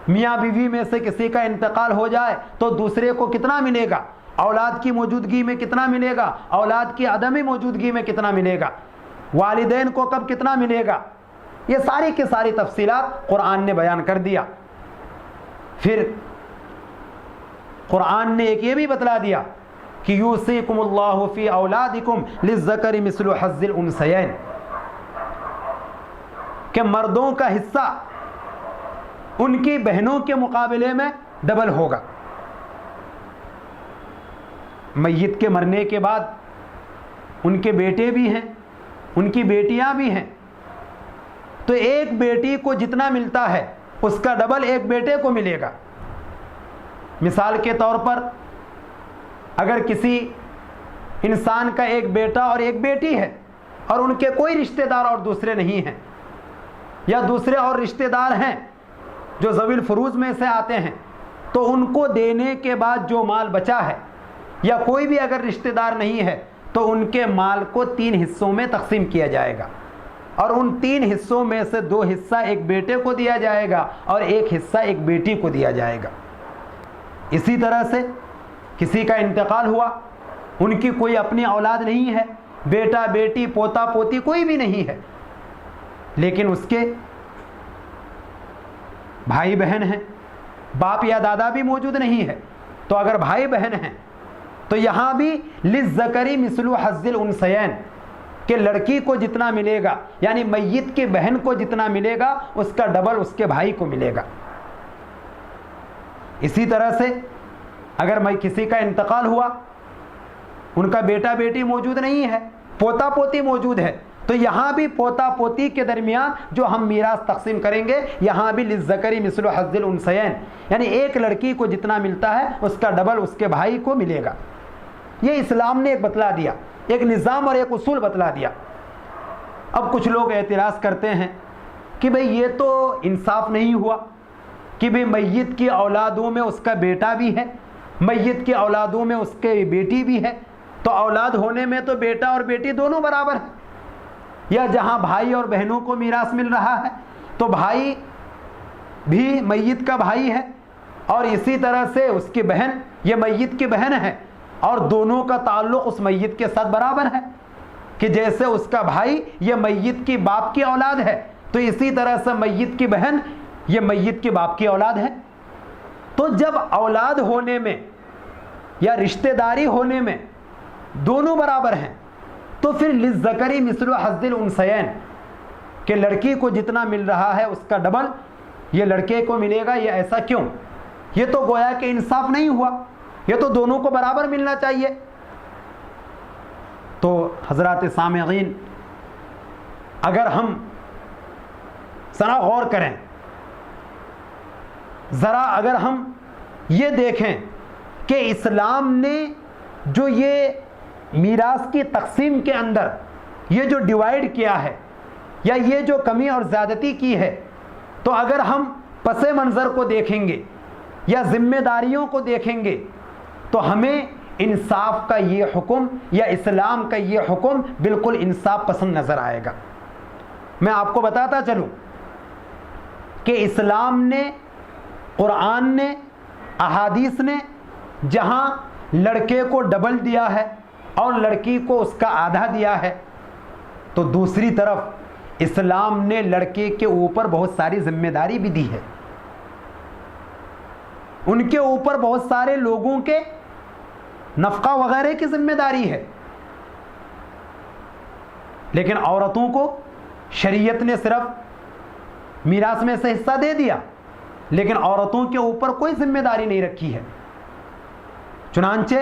میاں بیوی میں سے کسی کا انتقال ہو جائے تو دوسرے کو کتنا ملے گا، اولاد کی موجودگی میں کتنا ملے گا، اولاد کی عدمی موجودگی میں کتنا ملے گا، والدین کو کب کتنا ملے گا. یہ ساری کی ساری تفصیلات قرآن نے بیان کر دیا. پھر قرآن نے ایک یہ بھی بتلا دیا کہ یوصیکم اللہ فی اولادکم للذکر مثل حظ الانثیین، کہ مردوں کا حصہ ان کی بہنوں کے مقابلے میں ڈبل ہوگا۔ میت کے مرنے کے بعد ان کے بیٹے بھی ہیں، ان کی بیٹیاں بھی ہیں، تو ایک بیٹی کو جتنا ملتا ہے اس کا ڈبل ایک بیٹے کو ملے گا۔ مثال کے طور پر اگر کسی انسان کا ایک بیٹا اور ایک بیٹی ہے اور ان کے کوئی رشتہ دار اور دوسرے نہیں ہیں، یا دوسرے اور رشتہ دار ہیں جو ذوی الفروض میں سے آتے ہیں، تو ان کو دینے کے بعد جو مال بچا ہے، یا کوئی بھی اگر رشتہ دار نہیں ہے تو ان کے مال کو 3 حصوں میں تقسیم کیا جائے گا، اور ان 3 حصوں میں سے 2 حصہ ایک بیٹے کو دیا جائے گا اور 1 حصہ ایک بیٹی کو دیا جائے گا۔ اسی طرح سے کسی کا انتقال ہوا، ان کی کوئی اپنی اولاد نہیں ہے، بیٹا بیٹی پوتا پوتی کوئی بھی نہیں ہے، لیکن اس کے بھائی بہن ہیں، باپ یا دادا بھی موجود نہیں ہے، تو اگر بھائی بہن ہیں تو یہاں بھی للذکر مثل حظ الانثیین، کہ لڑکی کو جتنا ملے گا، یعنی میت کی بہن کو جتنا ملے گا اس کا ڈبل اس کے بھائی کو ملے گا۔ اسی طرح سے اگر کسی کا انتقال ہوا، ان کا بیٹا بیٹی موجود نہیں ہے، پوتا پوتی موجود ہے، تو یہاں بھی پوتا پوتی کے درمیان جو ہم میراث تقسیم کریں گے، یہاں بھی للذکر مثل حظ الانثیین، یعنی ایک لڑکی کو جتنا ملتا ہے اس کا ڈبل اس کے بھائی کو ملے گا۔ یہ اسلام نے ایک بتلا دیا، ایک نظام اور ایک اصول بتلا دیا۔ اب کچھ لوگ اعتراض کرتے ہیں کہ بھئی یہ تو انصاف نہیں ہوا کہ بھئی میت کی اولادوں میں اس کا بیٹا بھی ہے، میت کی اولادوں میں اس کے بیٹی بھی ہے، تو اولاد ہونے میں تو بیٹا اور بیٹی دونوں برابر ہیں، یا جہاں بھائی اور بہنوں کو میراث مل رہا ہے تو بھائی بھی میت کا بھائی ہے، اور اسی طرح سے اس کی بہن یہ میت کی بہن ہے، اور دونوں کا تعلق اس میت کے ساتھ برابر ہے، کہ جیسے اس کا بھائی یہ میت کی باپ کی اولاد ہے تو اسی طرح سے میت کی بہن یہ میت کے باپ کی اولاد ہے۔ تو جب اولاد ہونے میں یا رشتہ داری ہونے میں دونوں برابر ہیں تو پھر للذکر مثل حظ الانثیین، کہ لڑکی کو جتنا مل رہا ہے اس کا ڈبل یہ لڑکے کو ملے گا، یہ ایسا کیوں؟ یہ تو گویا کہ انصاف نہیں ہوا، یہ تو دونوں کو برابر ملنا چاہیے۔ تو حضرات سامعین، اگر ہم ذرا غور کریں، ذرا اگر ہم یہ دیکھیں کہ اسلام نے جو یہ میراث کی تقسیم کے اندر یہ جو ڈیوائیڈ کیا ہے یا یہ جو کمی اور زیادتی کی ہے، تو اگر ہم پس منظر کو دیکھیں گے یا ذمہ داریوں کو دیکھیں گے تو ہمیں انصاف کا یہ حکم یا اسلام کا یہ حکم بالکل انصاف پسند نظر آئے گا۔ میں آپ کو بتاتا چلوں کہ اسلام نے، قرآن نے، احادیث نے جہاں لڑکے کو ڈبل دیا ہے اور لڑکی کو اس کا آدھا دیا ہے، تو دوسری طرف اسلام نے لڑکے کے اوپر بہت ساری ذمہ داری بھی دی ہے، ان کے اوپر بہت سارے لوگوں کے نفقہ وغیرہ کی ذمہ داری ہے، لیکن عورتوں کو شریعت نے صرف میراث میں سے حصہ دے دیا، لیکن عورتوں کے اوپر کوئی ذمہ داری نہیں رکھی ہے، چنانچہ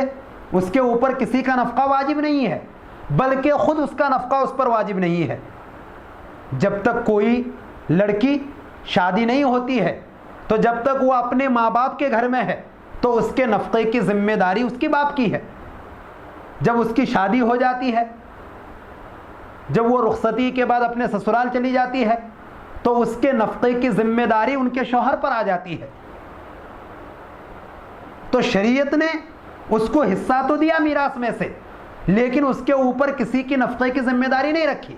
اس کے اوپر کسی کا نفقہ واجب نہیں ہے، بلکہ خود اس کا نفقہ اس پر واجب نہیں ہے۔ جب تک کوئی لڑکی شادی نہیں ہوتی ہے تو جب تک وہ اپنے ماں باپ کے گھر میں ہے تو اس کے نفقے کی ذمہ داری اس کے باپ کی ہے۔ جب اس کی شادی ہو جاتی ہے، جب وہ رخصتی کے بعد اپنے سسرال چلی جاتی ہے تو اس کے نفقے کی ذمہ داری ان کے شوہر پر آ جاتی ہے۔ تو شریعت نے اس کو حصہ تو دیا میراث میں سے، لیکن اس کے اوپر کسی کی نفقے کی ذمہ داری نہیں رکھی،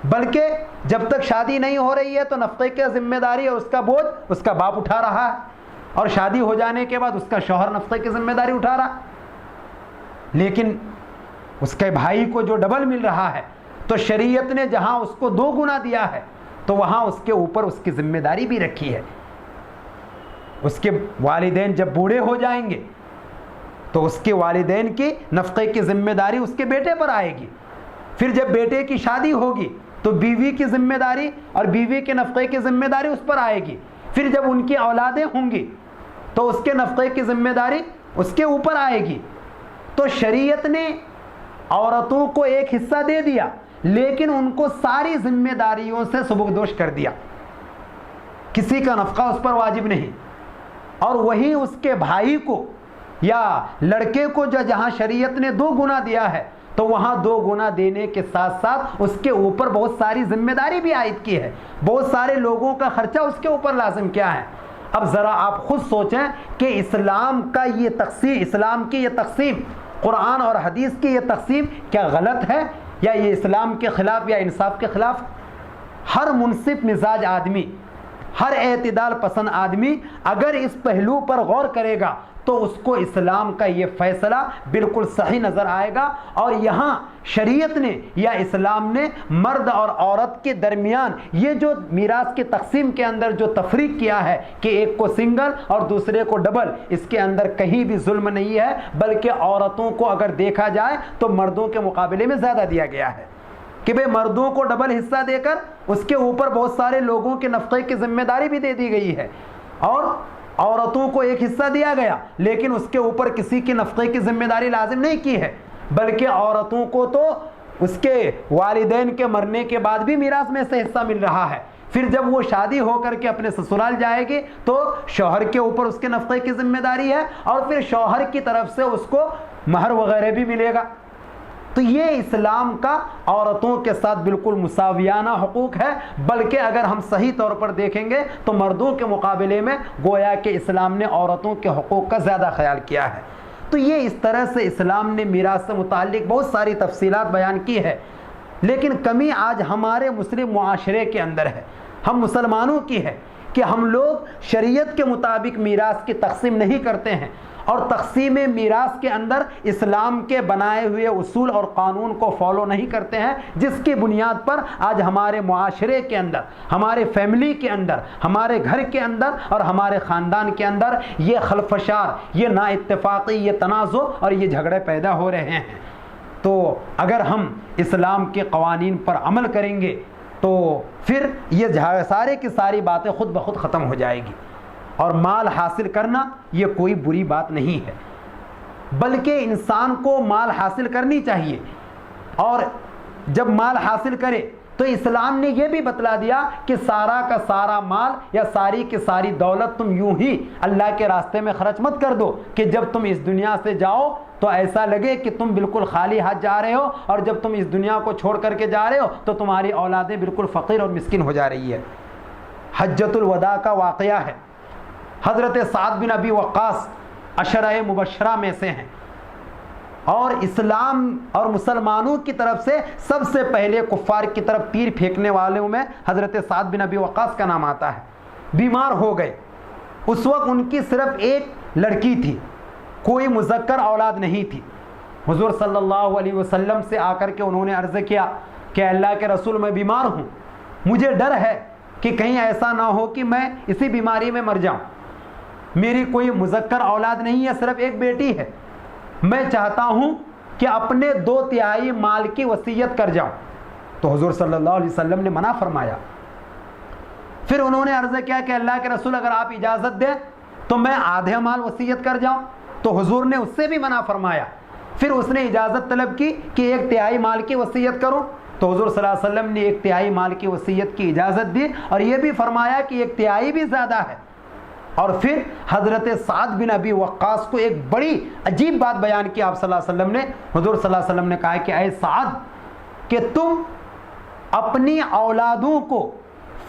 بلکہ جب تک شادی نہیں ہو رہی ہے تو نفقے کی ذمہ داری اور اس کا بوجھ اس کا باپ اٹھا رہا ہے، اور شادی ہو جانے کے بعد اس کا شوہر نفقے کی ذمہ داری اٹھا رہا۔ لیکن اس کے بھائی کو جو ڈبل مل رہا ہے تو شریعت نے جہاں اس کو 2 گنا دیا ہے تو وہاں اس کے اوپر اس کی ذمہ داری بھی رکھی ہے۔ اس کے والدین جب بوڑھے ہو جائیں گے تو اس کے والدین کی نفقے کی ذمہ داری اس کے بیٹے پر آئے گی. پھر جب بیٹے کی شادی ہوگی تو بیوی کی ذمہ داری اور بیوی کے نفقے کی ذمہ داری اس پر آئے گی. پھر جب ان کی اولادیں ہوں گی تو اس کے نفقے کی ذمہ داری اس کے اوپر آئے گی. تو شریعت نے عورتوں کو ایک حصہ دے دیا لیکن ان کو ساری ذمہ داریوں سے سبکدوش کر دیا. کسی کا نفقہ اس پر واجب نہیں. اور وہی اس کے بھائی کو یا لڑکے کو جو جہاں شریعت نے 2 گنا دیا ہے تو وہاں 2 گنا دینے کے ساتھ ساتھ اس کے اوپر بہت ساری ذمہ داری بھی عائد کی ہے. بہت سارے لوگوں کا خرچہ اس کے اوپر لازم کیا ہے. اب ذرا آپ خود سوچیں کہ اسلام کا یہ تقسیم، اسلام کی یہ تقسیم، قرآن اور حدیث کی یہ تقسیم کیا غلط ہے یا یہ اسلام کے خلاف یا انصاف کے خلاف؟ ہر منصف مزاج آدمی، ہر اعتدال پسند آدمی اگر اس پہلو پر غور کرے گا تو اس کو اسلام کا یہ فیصلہ بالکل صحیح نظر آئے گا. اور یہاں شریعت نے یا اسلام نے مرد اور عورت کے درمیان یہ جو میراث کی تقسیم کے اندر جو تفریق کیا ہے کہ ایک کو سنگل اور دوسرے کو ڈبل، اس کے اندر کہیں بھی ظلم نہیں ہے، بلکہ عورتوں کو اگر دیکھا جائے تو مردوں کے مقابلے میں زیادہ دیا گیا ہے کہ بھئی مردوں کو ڈبل حصہ دے کر اس کے اوپر بہت سارے لوگوں کے نفقے کی ذمہ داری بھی دے دی گئی ہے. اور عورتوں کو ایک حصہ دیا گیا لیکن اس کے اوپر کسی کی نفقے کی ذمہ داری لازم نہیں کی ہے، بلکہ عورتوں کو تو اس کے والدین کے مرنے کے بعد بھی میراث میں سے حصہ مل رہا ہے. پھر جب وہ شادی ہو کر کے اپنے سسرال جائے گی تو شوہر کے اوپر اس کے نفقے کی ذمہ داری ہے اور پھر شوہر کی طرف سے اس کو مہر وغیرہ بھی ملے گا. تو یہ اسلام کا عورتوں کے ساتھ بالکل مساویانہ حقوق ہے. بلکہ اگر ہم صحیح طور پر دیکھیں گے تو مردوں کے مقابلے میں گویا کہ اسلام نے عورتوں کے حقوق کا زیادہ خیال کیا ہے. تو یہ اس طرح سے اسلام نے میراث سے متعلق بہت ساری تفصیلات بیان کی ہے. لیکن کمی آج ہمارے مسلم معاشرے کے اندر ہے، ہم مسلمانوں کی ہے کہ ہم لوگ شریعت کے مطابق میراث کی تقسیم نہیں کرتے ہیں اور تقسیم میراث کے اندر اسلام کے بنائے ہوئے اصول اور قانون کو فالو نہیں کرتے ہیں، جس کی بنیاد پر آج ہمارے معاشرے کے اندر، ہمارے فیملی کے اندر، ہمارے گھر کے اندر اور ہمارے خاندان کے اندر یہ خلفشار، یہ نا اتفاقی، یہ تنازع اور یہ جھگڑے پیدا ہو رہے ہیں. تو اگر ہم اسلام کے قوانین پر عمل کریں گے تو پھر یہ سارے کی ساری باتیں خود بخود ختم ہو جائے گی. اور مال حاصل کرنا یہ کوئی بری بات نہیں ہے، بلکہ انسان کو مال حاصل کرنی چاہیے. اور جب مال حاصل کرے تو اسلام نے یہ بھی بتلا دیا کہ سارا کا سارا مال یا ساری کی ساری دولت تم یوں ہی اللہ کے راستے میں خرچ مت کر دو کہ جب تم اس دنیا سے جاؤ تو ایسا لگے کہ تم بالکل خالی ہاتھ جا رہے ہو، اور جب تم اس دنیا کو چھوڑ کر کے جا رہے ہو تو تمہاری اولادیں بالکل فقیر اور مسکین ہو جا رہی ہے. حجۃ الوداع کا واقعہ ہے. حضرت سعد بن ابی وقاص عشرہ مبشرہ میں سے ہیں اور اسلام اور مسلمانوں کی طرف سے سب سے پہلے کفار کی طرف تیر پھینکنے والوں میں حضرت سعد بن ابی وقاص کا نام آتا ہے. بیمار ہو گئے. اس وقت ان کی صرف ایک لڑکی تھی، کوئی مذکر اولاد نہیں تھی. حضور صلی اللہ علیہ وسلم سے آ کر کے انہوں نے عرض کیا کہ اللہ کے رسول میں بیمار ہوں، مجھے ڈر ہے کہ کہیں ایسا نہ ہو کہ میں اسی بیماری میں مر جاؤں. میری کوئی مذکر اولاد نہیں ہے، صرف ایک بیٹی ہے. میں چاہتا ہوں کہ اپنے 2/3 مال کی وصیت کر جاؤں. تو حضور صلی اللہ علیہ وسلم نے منع فرمایا. پھر انہوں نے عرض کیا کہ اللہ کے رسول اگر آپ اجازت دیں تو میں آدھے مال وصیت کر جاؤں. تو حضور نے اس سے بھی منع فرمایا. پھر اس نے اجازت طلب کی کہ 1/3 مال کی وصیت کروں. تو حضور صلی اللہ علیہ وسلم نے 1/3 مال کی وصیت کی اجازت دی اور یہ بھی فرمایا کہ 1/3 بھی زیادہ ہے. اور پھر حضرت سعد بن ابی وقاص کو ایک بڑی عجیب بات بیان کی آپ صلی اللہ علیہ وسلم نے. حضور صلی اللہ علیہ وسلم نے کہا کہ اے سعد کہ تم اپنی اولادوں کو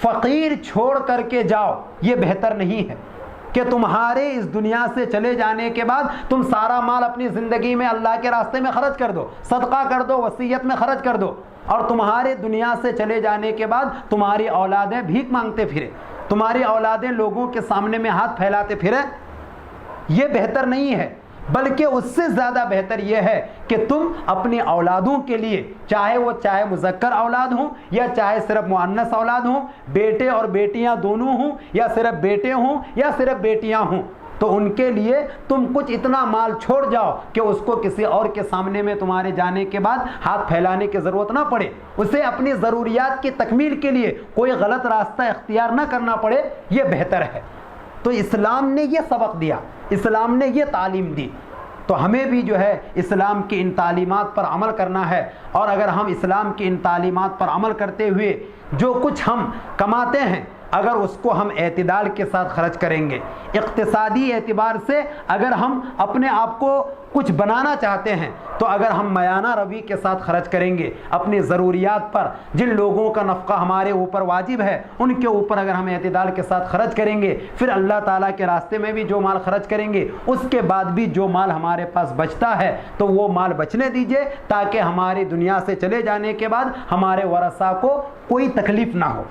فقیر چھوڑ کر کے جاؤ، یہ بہتر نہیں ہے کہ تمہارے اس دنیا سے چلے جانے کے بعد تم سارا مال اپنی زندگی میں اللہ کے راستے میں خرچ کر دو، صدقہ کر دو، وصیت میں خرچ کر دو، اور تمہارے دنیا سے چلے جانے کے بعد تمہاری اولادیں بھیک مانگتے پھرے، تمہاری اولادیں لوگوں کے سامنے میں ہاتھ پھیلاتے پھرے. یہ بہتر نہیں ہے، بلکہ اس سے زیادہ بہتر یہ ہے کہ تم اپنے اولادوں کے لیے، چاہے مذکر اولاد ہوں یا چاہے صرف مؤنث اولاد ہوں، بیٹے اور بیٹیاں دونوں ہوں یا صرف بیٹے ہوں یا صرف بیٹیاں ہوں، تو ان کے لیے تم کچھ اتنا مال چھوڑ جاؤ کہ اس کو کسی اور کے سامنے میں تمہارے جانے کے بعد ہاتھ پھیلانے کی ضرورت نہ پڑے، اسے اپنی ضروریات کی تکمیل کے لیے کوئی غلط راستہ اختیار نہ کرنا پڑے، یہ بہتر ہے۔ تو اسلام نے یہ سبق دیا، اسلام نے یہ تعلیم دی، تو ہمیں بھی جو ہے اسلام کی ان تعلیمات پر عمل کرنا ہے۔ اور اگر ہم اسلام کی ان تعلیمات پر عمل کرتے ہوئے جو کچھ ہم کماتے ہیں، اگر اس کو ہم اعتدال کے ساتھ خرچ کریں گے، اقتصادی اعتبار سے اگر ہم اپنے آپ کو کچھ بنانا چاہتے ہیں تو اگر ہم میانہ روی کے ساتھ خرچ کریں گے، اپنی ضروریات پر، جن لوگوں کا نفقہ ہمارے اوپر واجب ہے ان کے اوپر اگر ہم اعتدال کے ساتھ خرچ کریں گے، پھر اللہ تعالیٰ کے راستے میں بھی جو مال خرچ کریں گے، اس کے بعد بھی جو مال ہمارے پاس بچتا ہے تو وہ مال بچنے دیجئے، تاکہ ہماری دنیا سے چلے جانے کے بعد ہمارے ورثاء کو کوئی تکلیف نہ ہو۔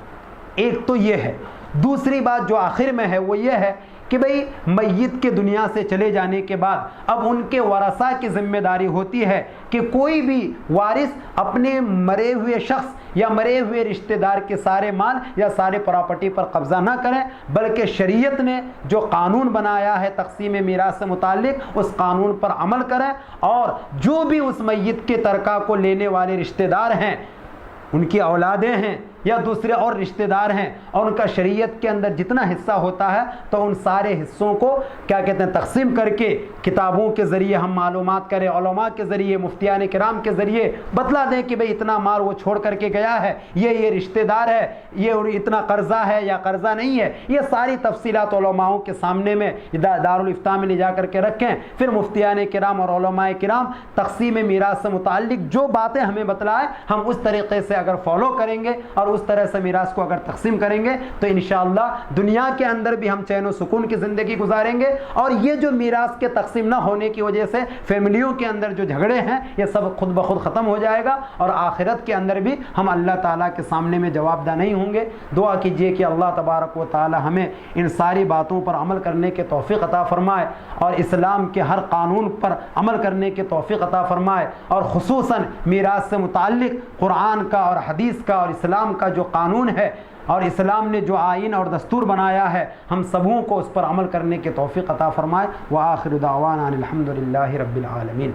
ایک تو یہ ہے۔ دوسری بات جو آخر میں ہے وہ یہ ہے کہ بھئی میت کے دنیا سے چلے جانے کے بعد اب ان کے ورثاء کی ذمہ داری ہوتی ہے کہ کوئی بھی وارث اپنے مرے ہوئے شخص یا مرے ہوئے رشتہ دار کے سارے مال یا سارے پراپرٹی پر قبضہ نہ کریں، بلکہ شریعت نے جو قانون بنایا ہے تقسیم میراث سے متعلق اس قانون پر عمل کریں، اور جو بھی اس میت کے ترکہ کو لینے والے رشتہ دار ہیں، ان کی اولادیں ہیں یا دوسرے اور رشتہ دار ہیں، اور ان کا شریعت کے اندر جتنا حصہ ہوتا ہے تو ان سارے حصوں کو کیا کہتے ہیں تقسیم کر کے کتابوں کے ذریعے ہم معلومات کریں، علماء کے ذریعے، مفتیان کرام کے ذریعے بتلا دیں کہ بھئی اتنا مال وہ چھوڑ کر کے گیا ہے، یہ رشتہ دار ہے، یہ اتنا قرضہ ہے یا قرضہ نہیں ہے، یہ ساری تفصیلات علماء کے سامنے میں دارالافتاء میں لے جا کر کے رکھیں۔ پھر مفتیان کرام اور علماء کرام تقسیم میراث سے متعلق جو باتیں ہمیں بتلائیں ہم اس طریقے سے اگر فالو کریں گے اور اس طرح سے میراث کو اگر تقسیم کریں گے تو انشاءاللہ دنیا کے اندر بھی ہم چین و سکون کی زندگی گزاریں گے، اور یہ جو میراث کے تقسیم نہ ہونے کی وجہ سے فیملیوں کے اندر جو جھگڑے ہیں یہ سب خود بخود ختم ہو جائے گا، اور آخرت کے اندر بھی ہم اللہ تعالیٰ کے سامنے میں جواب دہ نہیں ہوں گے۔ دعا کیجئے کہ اللہ تبارک و تعالی ہمیں ان ساری باتوں پر عمل کرنے کے توفیق عطا فرمائے، اور اسلام کے ہر قانون پر عمل کرنے کے توفیق عطا فرمائے، اور خصوصاً میراث سے متعلق قرآن کا اور حدیث کا اور اسلام کا جو قانون ہے اور اسلام نے جو آئین اور دستور بنایا ہے ہم سبوں کو اس پر عمل کرنے کے توفیق عطا فرمائے۔ وآخر دعوانا ان الحمدللہ رب العالمین۔